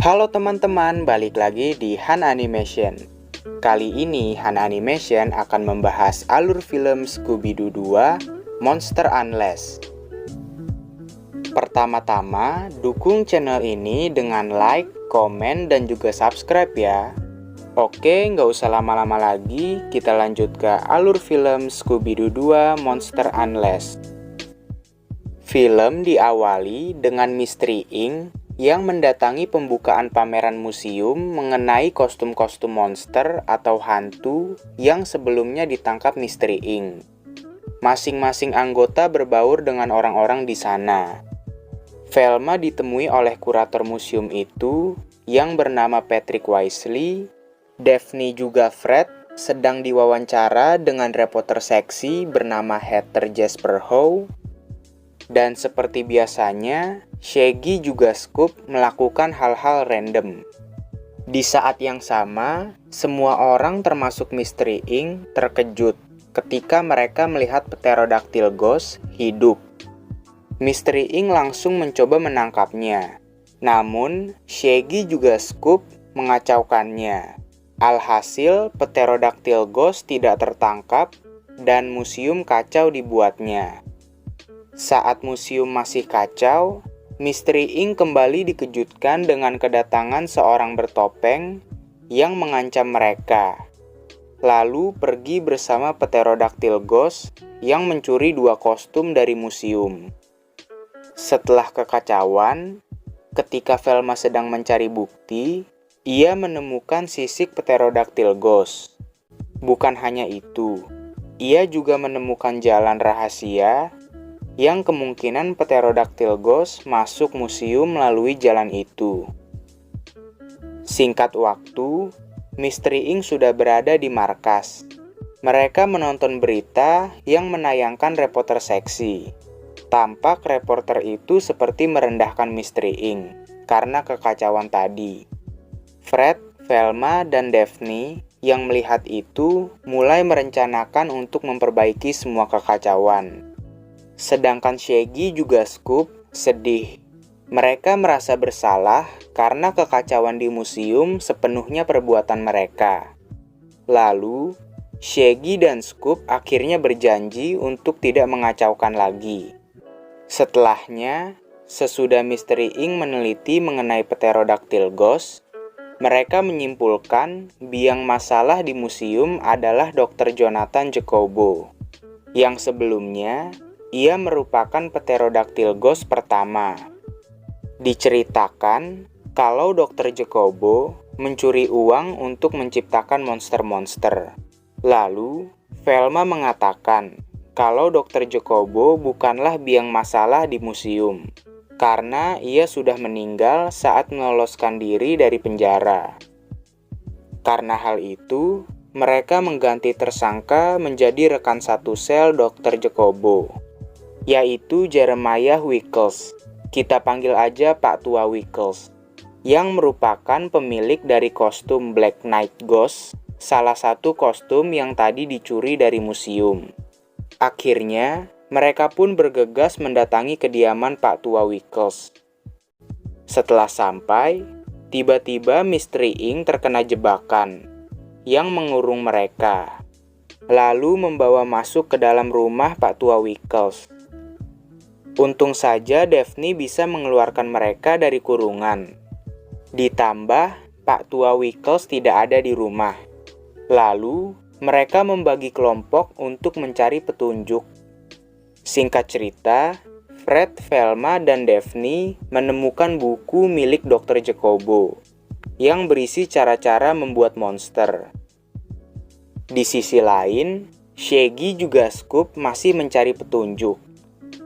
Halo teman-teman, balik lagi di Han Animation. Kali ini Han Animation akan membahas alur film Scooby-Doo 2, Monster Unleashed. Pertama-tama, dukung channel ini dengan like, komen, dan juga subscribe ya. Oke, nggak usah lama-lama lagi, kita lanjut ke alur film Scooby-Doo 2, Monster Unleashed. Film diawali dengan Mystery Inc. yang mendatangi pembukaan pameran museum mengenai kostum-kostum monster atau hantu yang sebelumnya ditangkap Mystery Inc. Masing-masing anggota berbaur dengan orang-orang di sana. Velma ditemui oleh kurator museum itu yang bernama Patrick Weasley. Daphne juga Fred sedang diwawancara dengan reporter seksi bernama Heather Jasper Howe. Dan seperti biasanya, Shaggy juga Scoop melakukan hal-hal random. Di saat yang sama, semua orang termasuk Mystery Inc. terkejut ketika mereka melihat Pterodactyl Ghost hidup. Mystery Inc. langsung mencoba menangkapnya. Namun, Shaggy juga Scoop mengacaukannya. Alhasil, Pterodactyl Ghost tidak tertangkap dan museum kacau dibuatnya. Saat museum masih kacau, Mystery Inc. kembali dikejutkan dengan kedatangan seorang bertopeng yang mengancam mereka. Lalu pergi bersama Pterodactyl Ghost yang mencuri 2 kostum dari museum. Setelah kekacauan, ketika Velma sedang mencari bukti, ia menemukan sisik Pterodactyl Ghost. Bukan hanya itu, ia juga menemukan jalan rahasia yang kemungkinan Pterodactyl Ghost masuk museum melalui jalan itu. Singkat waktu, Mystery Inc. sudah berada di markas. Mereka menonton berita yang menayangkan reporter seksi. Tampak reporter itu seperti merendahkan Mystery Inc. karena kekacauan tadi. Fred, Velma, dan Daphne yang melihat itu mulai merencanakan untuk memperbaiki semua kekacauan. Sedangkan Shaggy juga Scoop sedih. Mereka merasa bersalah karena kekacauan di museum sepenuhnya perbuatan mereka. Lalu, Shaggy dan Scoop akhirnya berjanji untuk tidak mengacaukan lagi. Setelahnya, sesudah Mystery Inc. meneliti mengenai Pterodactyl Ghost, mereka menyimpulkan biang masalah di museum adalah Dr. Jonathan Jacobo, yang sebelumnya ia merupakan Pterodactyl Ghost pertama. Diceritakan kalau Dr. Jacobo mencuri uang untuk menciptakan monster-monster. Lalu, Velma mengatakan kalau Dr. Jacobo bukanlah biang masalah di museum, karena ia sudah meninggal saat meloloskan diri dari penjara. Karena hal itu, mereka mengganti tersangka menjadi rekan satu sel Dr. Jacobo, yaitu Jeremiah Wickles, kita panggil aja Pak Tua Wickles, yang merupakan pemilik dari kostum Black Knight Ghost, salah satu kostum yang tadi dicuri dari museum. Akhirnya, mereka pun bergegas mendatangi kediaman Pak Tua Wickles. Setelah sampai, tiba-tiba Mystery Inc. terkena jebakan yang mengurung mereka, lalu membawa masuk ke dalam rumah Pak Tua Wickles. Untung saja Daphne bisa mengeluarkan mereka dari kurungan. Ditambah, Pak Tua Wickles tidak ada di rumah. Lalu, mereka membagi kelompok untuk mencari petunjuk. Singkat cerita, Fred, Velma, dan Daphne menemukan buku milik Dr. Jacobo yang berisi cara-cara membuat monster. Di sisi lain, Shaggy juga Scoop masih mencari petunjuk.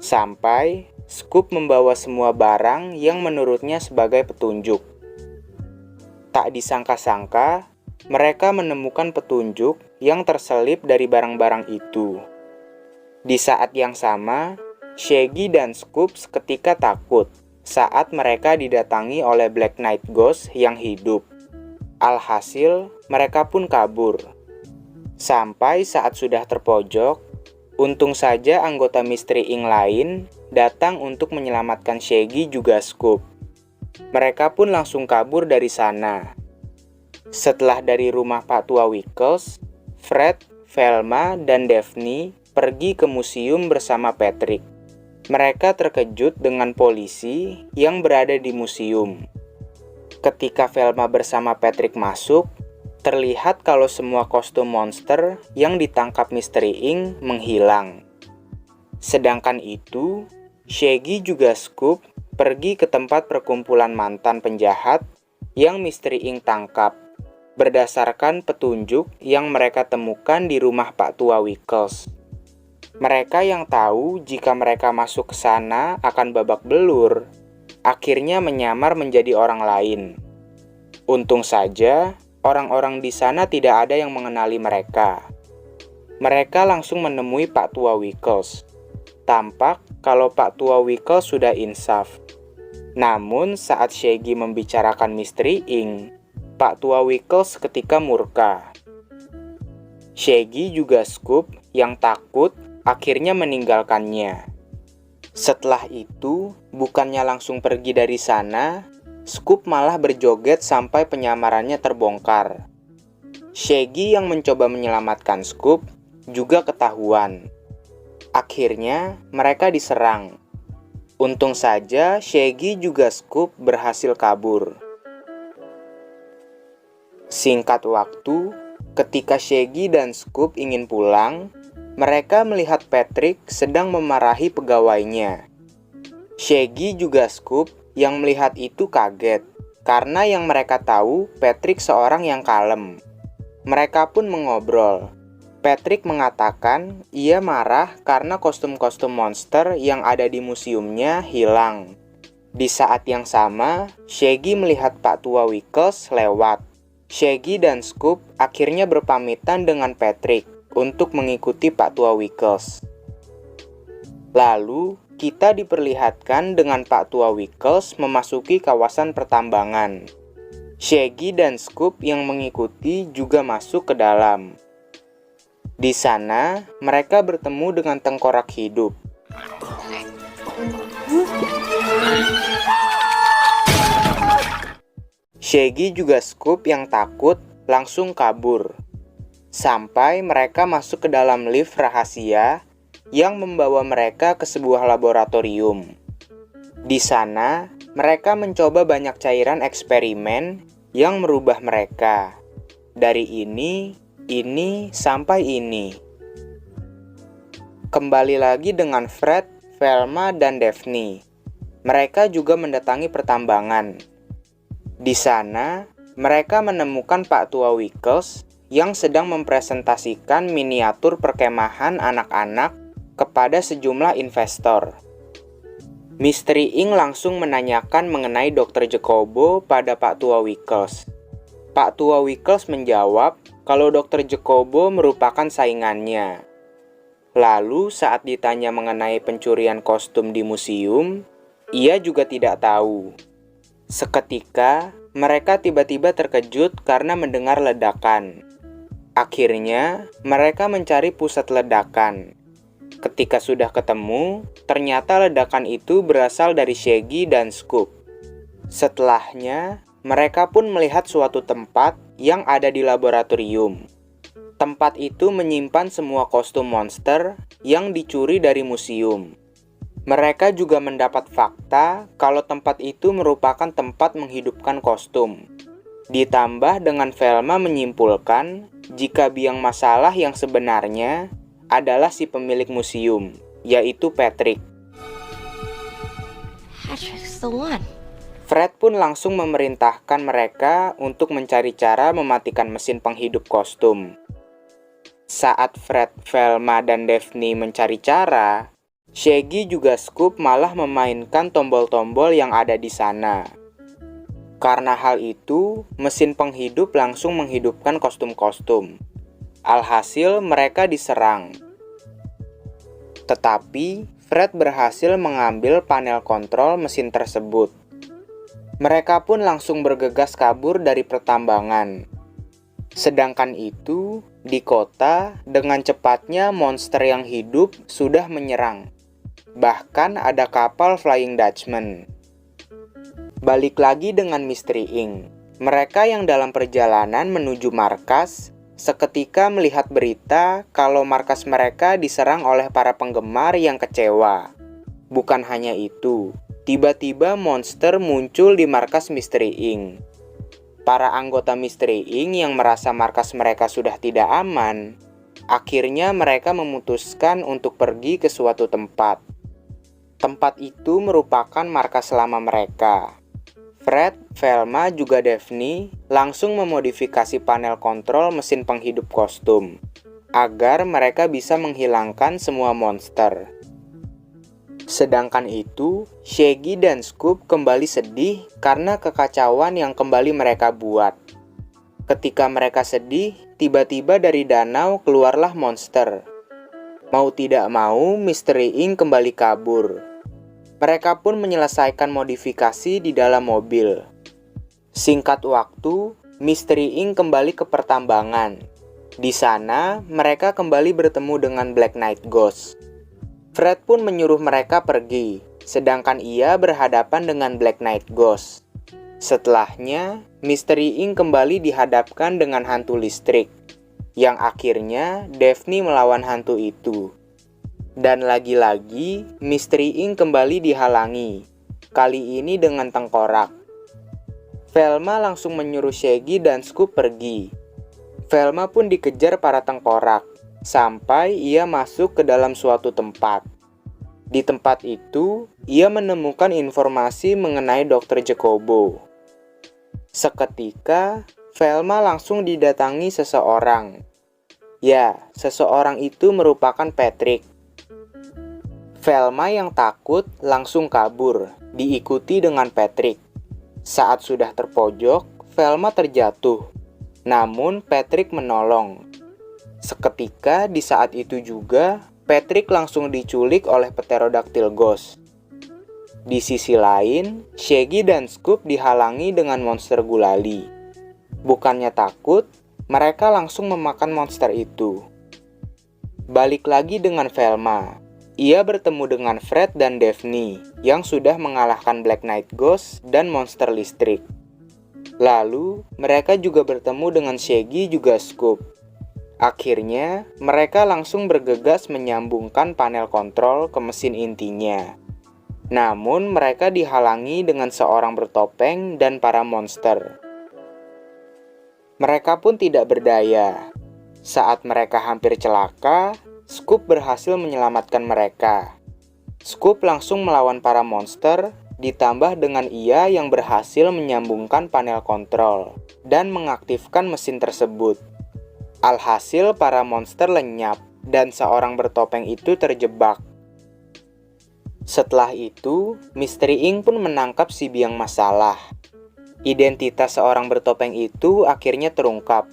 Sampai Scoop membawa semua barang yang menurutnya sebagai petunjuk. Tak disangka-sangka, mereka menemukan petunjuk yang terselip dari barang-barang itu. Di saat yang sama, Shaggy dan Scoop seketika takut saat mereka didatangi oleh Black Knight Ghost yang hidup. Alhasil, mereka pun kabur. Sampai saat sudah terpojok, untung saja anggota Mystery Inc. lain datang untuk menyelamatkan Shaggy juga Scoop. Mereka pun langsung kabur dari sana. Setelah dari rumah Pak Tua Wickles, Fred, Velma, dan Daphne pergi ke museum bersama Patrick. Mereka terkejut dengan polisi yang berada di museum. Ketika Velma bersama Patrick masuk, terlihat kalau semua kostum monster yang ditangkap Misteri Inc menghilang. Sedangkan itu, Shaggy juga Scoop pergi ke tempat perkumpulan mantan penjahat yang Misteri Inc tangkap, berdasarkan petunjuk yang mereka temukan di rumah Pak Tua Wickles. Mereka yang tahu jika mereka masuk ke sana akan babak belur, akhirnya menyamar menjadi orang lain. Untung saja, orang-orang di sana tidak ada yang mengenali mereka. Mereka langsung menemui Pak Tua Wickles. Tampak kalau Pak Tua Wickles sudah insaf. Namun saat Shaggy membicarakan Misteri Inc, Pak Tua Wickles seketika murka. Shaggy juga Scoop yang takut akhirnya meninggalkannya. Setelah itu, bukannya langsung pergi dari sana, Scoop malah berjoget sampai penyamarannya terbongkar. Shaggy yang mencoba menyelamatkan Scoop juga ketahuan. Akhirnya, mereka diserang. Untung saja Shaggy juga Scoop berhasil kabur. Singkat waktu, ketika Shaggy dan Scoop ingin pulang, mereka melihat Patrick sedang memarahi pegawainya. Shaggy juga Scoop yang melihat itu kaget, karena yang mereka tahu Patrick seorang yang kalem. Mereka pun mengobrol. Patrick mengatakan ia marah karena kostum-kostum monster yang ada di museumnya hilang. Di saat yang sama, Shaggy melihat Pak Tua Wickles lewat. Shaggy dan Scoop akhirnya berpamitan dengan Patrick untuk mengikuti Pak Tua Wickles. Lalu, kita diperlihatkan dengan Pak Tua Wickles memasuki kawasan pertambangan. Shaggy dan Scoop yang mengikuti juga masuk ke dalam. Di sana, mereka bertemu dengan tengkorak hidup. Shaggy juga Scoop yang takut langsung kabur. Sampai mereka masuk ke dalam lift rahasia yang membawa mereka ke sebuah laboratorium. Di sana, mereka mencoba banyak cairan eksperimen yang merubah mereka. Dari ini, sampai ini. Kembali lagi dengan Fred, Velma, dan Daphne. Mereka juga mendatangi pertambangan. Di sana, mereka menemukan Pak Tua Wickles yang sedang mempresentasikan miniatur perkemahan anak-anak kepada sejumlah investor. Misteri Inc langsung menanyakan mengenai Dr. Jacobo pada Pak Tua Wickles. Pak Tua Wickles menjawab kalau Dr. Jacobo merupakan saingannya. Lalu saat ditanya mengenai pencurian kostum di museum, ia juga tidak tahu. Seketika, mereka tiba-tiba terkejut karena mendengar ledakan. Akhirnya, mereka mencari pusat ledakan. Ketika sudah ketemu, ternyata ledakan itu berasal dari Shaggy dan Scoop. Setelahnya, mereka pun melihat suatu tempat yang ada di laboratorium. Tempat itu menyimpan semua kostum monster yang dicuri dari museum. Mereka juga mendapat fakta kalau tempat itu merupakan tempat menghidupkan kostum. Ditambah dengan Velma menyimpulkan jika biang masalah yang sebenarnya adalah si pemilik museum, yaitu Patrick. Patrick's the one. Fred pun langsung memerintahkan mereka untuk mencari cara mematikan mesin penghidup kostum. Saat Fred, Velma, dan Daphne mencari cara, Shaggy juga Scoop malah memainkan tombol-tombol yang ada di sana. Karena hal itu, mesin penghidup langsung menghidupkan kostum-kostum. Alhasil mereka diserang. Tetapi, Fred berhasil mengambil panel kontrol mesin tersebut. Mereka pun langsung bergegas kabur dari pertambangan. Sedangkan itu, di kota, dengan cepatnya monster yang hidup sudah menyerang. Bahkan ada kapal Flying Dutchman. Balik lagi dengan Misteri Inc. Mereka yang dalam perjalanan menuju markas seketika melihat berita kalau markas mereka diserang oleh para penggemar yang kecewa. Bukan hanya itu, tiba-tiba monster muncul di markas Misteri Inc. Para anggota Misteri Inc. yang merasa markas mereka sudah tidak aman, akhirnya mereka memutuskan untuk pergi ke suatu tempat. Tempat itu merupakan markas lama mereka. Fred, Velma, juga Daphne langsung memodifikasi panel kontrol mesin penghidup kostum agar mereka bisa menghilangkan semua monster. Sedangkan itu, Shaggy dan Scoop kembali sedih karena kekacauan yang kembali mereka buat. Ketika mereka sedih, tiba-tiba dari danau keluarlah monster. Mau tidak mau, Misteri Inc. kembali kabur. Mereka pun menyelesaikan modifikasi di dalam mobil. Singkat waktu, Misteri Inc. kembali ke pertambangan. Di sana, mereka kembali bertemu dengan Black Knight Ghost. Fred pun menyuruh mereka pergi, sedangkan ia berhadapan dengan Black Knight Ghost. Setelahnya, Misteri Inc. kembali dihadapkan dengan hantu listrik, yang akhirnya Daphne melawan hantu itu. Dan lagi-lagi, Misteri Inc. kembali dihalangi, kali ini dengan tengkorak. Velma langsung menyuruh Shaggy dan Scoop pergi. Velma pun dikejar para tengkorak, sampai ia masuk ke dalam suatu tempat. Di tempat itu, ia menemukan informasi mengenai Dr. Jacobo. Seketika, Velma langsung didatangi seseorang. Ya, seseorang itu merupakan Patrick. Velma yang takut langsung kabur, diikuti dengan Patrick. Saat sudah terpojok, Velma terjatuh. Namun Patrick menolong. Seketika di saat itu juga, Patrick langsung diculik oleh Pterodactyl Ghost. Di sisi lain, Shaggy dan Scoop dihalangi dengan monster gulali. Bukannya takut, mereka langsung memakan monster itu. Balik lagi dengan Velma. Ia bertemu dengan Fred dan Daphne yang sudah mengalahkan Black Knight Ghost dan monster listrik. Lalu, mereka juga bertemu dengan Shaggy juga Scoop. Akhirnya, mereka langsung bergegas menyambungkan panel kontrol ke mesin intinya. Namun, mereka dihalangi dengan seorang bertopeng dan para monster. Mereka pun tidak berdaya. Saat mereka hampir celaka, Scoop berhasil menyelamatkan mereka. Scoop langsung melawan para monster, ditambah dengan ia yang berhasil menyambungkan panel kontrol dan mengaktifkan mesin tersebut. Alhasil para monster lenyap dan seorang bertopeng itu terjebak. Setelah itu, Misteri Inc. pun menangkap si biang masalah. Identitas seorang bertopeng itu akhirnya terungkap,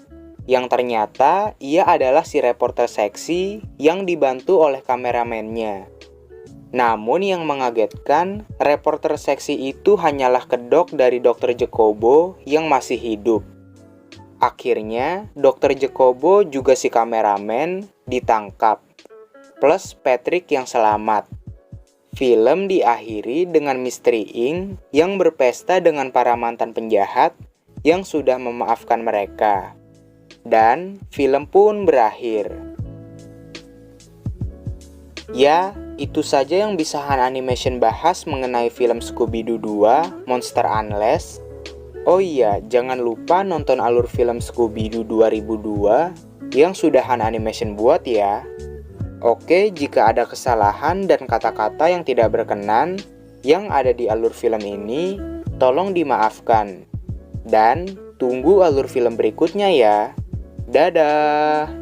yang ternyata ia adalah si reporter seksi yang dibantu oleh kameramennya. Namun yang mengagetkan, reporter seksi itu hanyalah kedok dari Dr. Jacobo yang masih hidup. Akhirnya, Dr. Jacobo juga si kameramen ditangkap, plus Patrick yang selamat. Film diakhiri dengan Misteri Inc. yang berpesta dengan para mantan penjahat yang sudah memaafkan mereka. Dan film pun berakhir. Ya, itu saja yang bisa Han Animation bahas mengenai film Scooby-Doo 2 Monster Unleashed. Oh iya, jangan lupa nonton alur film Scooby-Doo 2002 yang sudah Han Animation buat ya. Oke, jika ada kesalahan dan kata-kata yang tidak berkenan yang ada di alur film ini, tolong dimaafkan. Dan tunggu alur film berikutnya ya. Dadah!